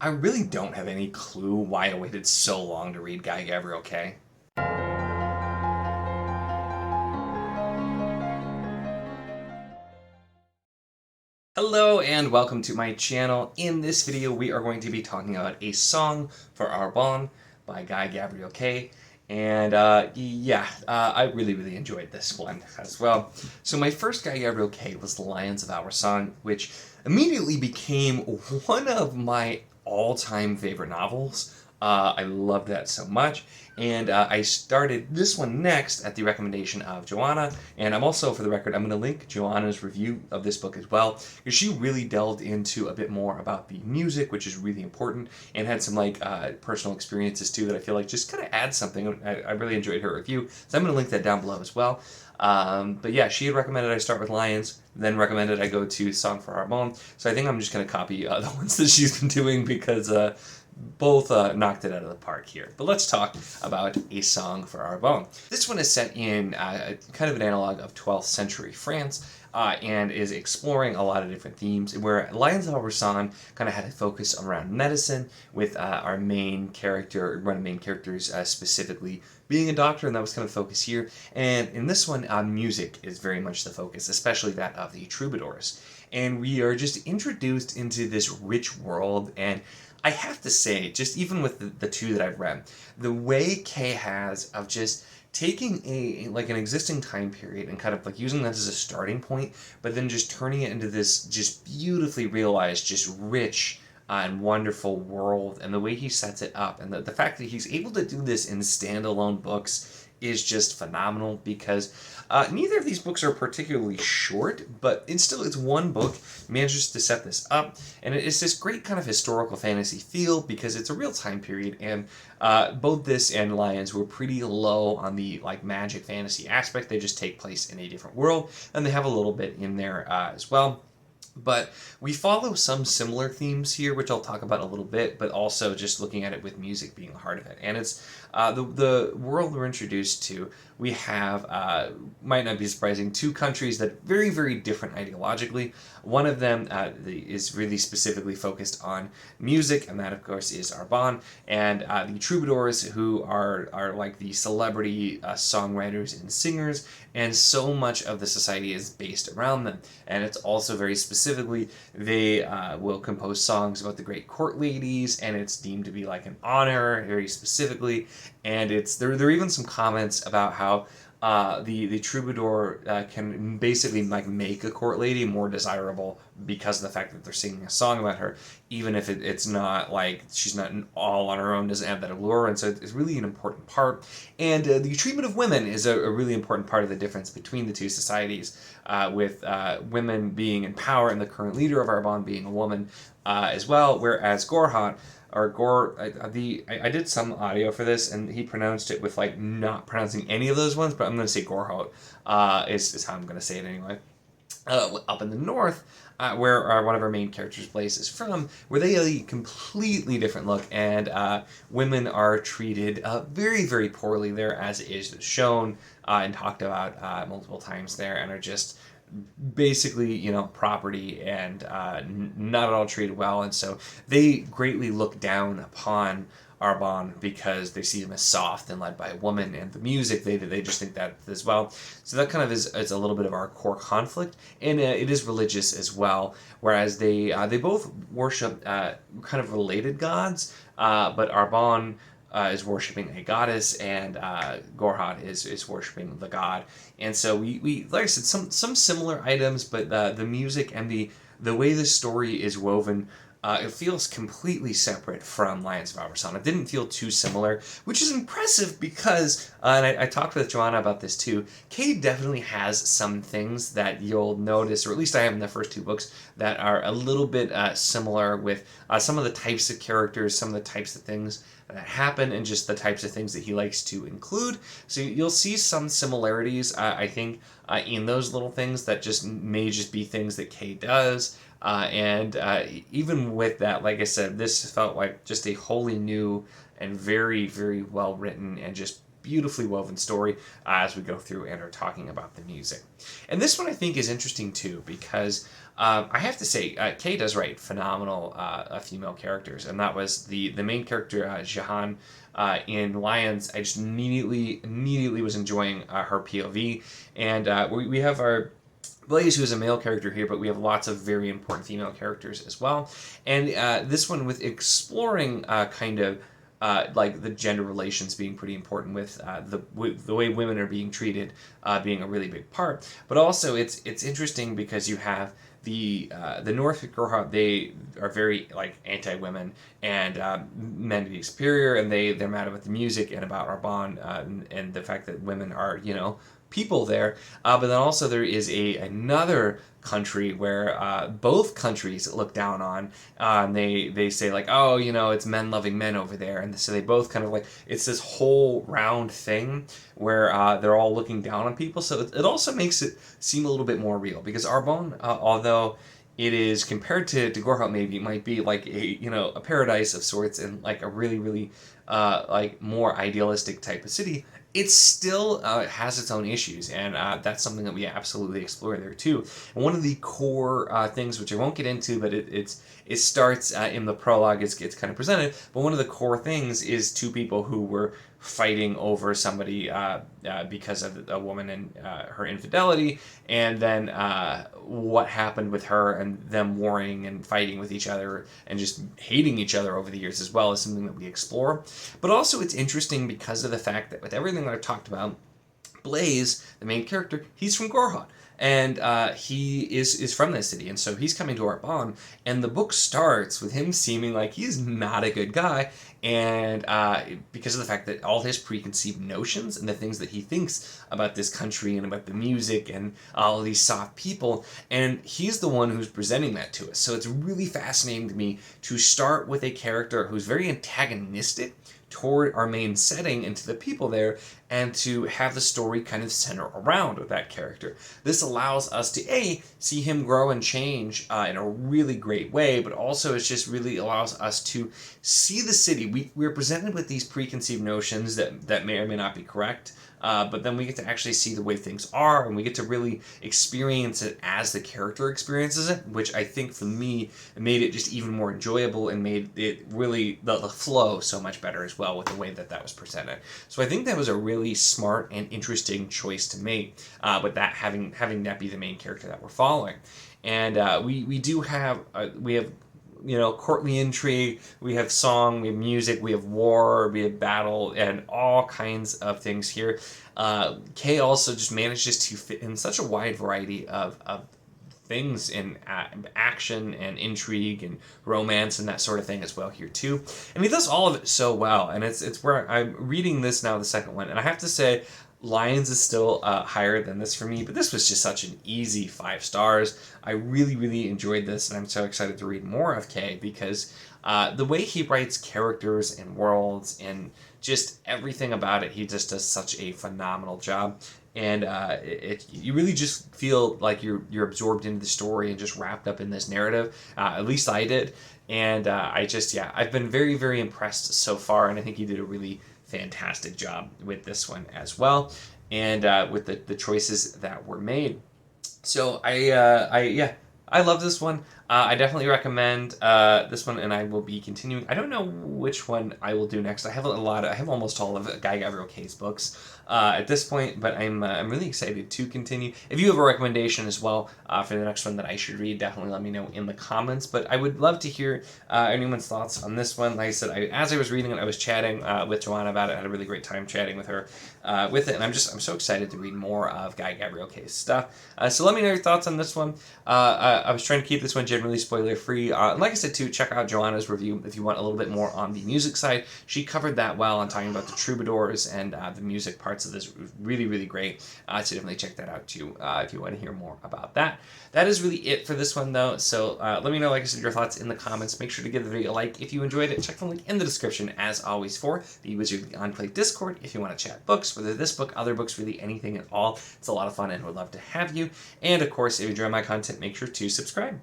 I really don't have any clue why I waited so long to read Guy Gavriel Kay. Hello and welcome to my channel. In this video we are going to be talking about A Song for Arbonne by Guy Gavriel Kay. And I really enjoyed this one as well. So my first Guy Gavriel Kay was The Lions of Our Song, which immediately became one of my all-time favorite novels. I loved that so much, and I started this one next at the recommendation of Joanna, and I'm also, for the record, I'm going to link Joanna's review of this book as well, because she really delved into a bit more about the music, which is really important, and had some personal experiences too that I feel like just kind of add something. I really enjoyed her review, so I'm going to link that down below as well. But yeah, she had recommended I start with Lions, then recommended I go to Song for Arbonne, so I think I'm just going to copy the ones that she's been doing because both knocked it out of the park here. But let's talk about A Song for Arbonne. This one is set in kind of an analog of 12th century France, and is exploring a lot of different themes, where Lions of Arbonne kind of had a focus around medicine, with our main character, one of the main characters specifically being a doctor, and that was kind of the focus here. And in this one, music is very much the focus, especially that of the troubadours. And we are just introduced into this rich world, and I have to say, just even with the two that I've read, the way Kay has of just taking an existing time period and kind of like using that as a starting point, but then just turning it into this just beautifully realized, just rich and wonderful world, and the way he sets it up, and the fact that he's able to do this in standalone books is just phenomenal, because neither of these books are particularly short, but it's one book manages to set this up, and it's this great kind of historical fantasy feel, because it's a real time period, and both this and Lions were pretty low on the magic fantasy aspect. They just take place in a different world, and they have a little bit in there as well. But we follow some similar themes here, which I'll talk about a little bit, but also just looking at it with music being the heart of it. And it's the world we're introduced to. We have, might not be surprising, two countries that very different ideologically. One of them is really specifically focused on music, and that, of course, is Arbonne. And the troubadours, who are like the celebrity songwriters and singers, and so much of the society is based around them. And it's also very specifically, they will compose songs about the great court ladies, and it's deemed to be like an honor, very specifically. And there are even some comments about how the troubadour can basically make a court lady more desirable because of the fact that they're singing a song about her, even if it's not like she's not all on her own, doesn't have that allure. And so it's really an important part. And the treatment of women is a really important part of the difference between the two societies, with women being in power and the current leader of Arbonne being a woman as well, whereas Gorhat, or Gore, I did some audio for this, and he pronounced it with not pronouncing any of those ones, but I'm going to say Gorhat is how I'm going to say it anyway. Up in the north, where one of our main characters' place is from, where they have a completely different look, and women are treated very poorly there, as is shown and talked about multiple times there, and are just basically, property, and not at all treated well. And so they greatly look down upon Arbonne because they see him as soft and led by a woman, and the music, they just think that as well. So that kind of is a little bit of our core conflict, and it is religious as well, whereas they both worship kind of related gods, but Arbonne is worshiping a goddess, and Gorhat is worshiping the god. And so we like I said, some similar items, but the music and the way the story is woven, it feels completely separate from Lions of Arbonne. It didn't feel too similar, which is impressive because, and I talked with Joanna about this too, Kay definitely has some things that you'll notice, or at least I have in the first two books, that are a little bit similar with some of the types of characters, some of the types of things that happen, and just the types of things that he likes to include. So you'll see some similarities, I think, in those little things that may just be things that Kay does. And even with that, like I said, this felt like just a wholly new and very well written and just beautifully woven story as we go through and are talking about the music. And this one I think is interesting too, because I have to say, Kay does write phenomenal female characters, and that was the main character, Jahan, in Lions. I just immediately was enjoying her POV, and we have our Blaze, who is a male character here, but we have lots of very important female characters as well. And this one with exploring kind of like the gender relations being pretty important, with the way women are being treated being a really big part. But also it's interesting because you have the North Gorha. They are very like anti-women and men to be superior, and they're mad about the music and about Arbonne and the fact that women are, you know, people there, but then also there is another country where both countries look down on. They say like, oh, you know, it's men loving men over there, and so they both kind of like, it's this whole round thing where they're all looking down on people. So it also makes it seem a little bit more real, because Arbonne, although it is compared to Gorha, maybe it might be like a paradise of sorts, and like a really like more idealistic type of city. It still has its own issues, and that's something that we absolutely explore there too. And one of the core things, which I won't get into, but it starts in the prologue, it's kind of presented, but one of the core things is two people who were fighting over somebody because of a woman and her infidelity, and then what happened with her, and them warring and fighting with each other and just hating each other over the years as well, is something that we explore. But also it's interesting because of the fact that with everything that I've talked about, Blaze, the main character, he's from Gorha. And he is from this city, and so he's coming to Arbonne, and the book starts with him seeming like he's not a good guy, and because of the fact that all his preconceived notions and the things that he thinks about this country and about the music and all these soft people, and he's the one who's presenting that to us. So it's really fascinating to me to start with a character who's very antagonistic toward our main setting and to the people there, and to have the story kind of center around with that character. This allows us to see him grow and change in a really great way, but also it just really allows us to see the city. We're presented with these preconceived notions that may or may not be correct, but then we get to actually see the way things are, and we get to really experience it as the character experiences it, which I think for me made it just even more enjoyable and made it really the flow so much better as well with the way that was presented. So I think that was a really smart and interesting choice to make, with that having that be the main character that we're following. And we do have courtly intrigue, we have song, we have music, we have war, we have battle, and all kinds of things here. Kay also just manages to fit in such a wide variety of things in action and intrigue and romance and that sort of thing as well here too. And he does all of it so well, and it's where I'm reading this now, the second one, and I have to say Lions is still higher than this for me, but this was just such an easy 5 stars. I really enjoyed this, and I'm so excited to read more of Kay, because the way he writes characters and worlds and just everything about it, he just does such a phenomenal job. And you really just feel like you're absorbed into the story and just wrapped up in this narrative. At least I did. And I've been very impressed so far, and I think he did a really fantastic job with this one as well, and with the choices that were made. So I love this one. I definitely recommend this one, and I will be continuing. I don't know which one I will do next. I have almost all of Guy Gavriel Kay's books at this point, but I'm really excited to continue. If you have a recommendation as well for the next one that I should read, definitely let me know in the comments. But I would love to hear anyone's thoughts on this one. Like I said, as I was reading it, I was chatting with Joanna about it. I had a really great time chatting with her with it, and I'm so excited to read more of Guy Gavriel Kay's stuff. So let me know your thoughts on this one. I was trying to keep this one generally spoiler free. Like I said too, check out Joanna's review if you want a little bit more on the music side. She covered that well on talking about the troubadours and the music parts of this. Really great. So definitely check that out too if you want to hear more about that. That is really it for this one though. So let me know, like I said, your thoughts in the comments. Make sure to give the video a like if you enjoyed it. Check the link in the description as always for the Wizard of the Enclave Discord if you want to chat books, whether this book, other books, really anything at all. It's a lot of fun and would love to have you. And of course, if you enjoy my content, make sure to subscribe.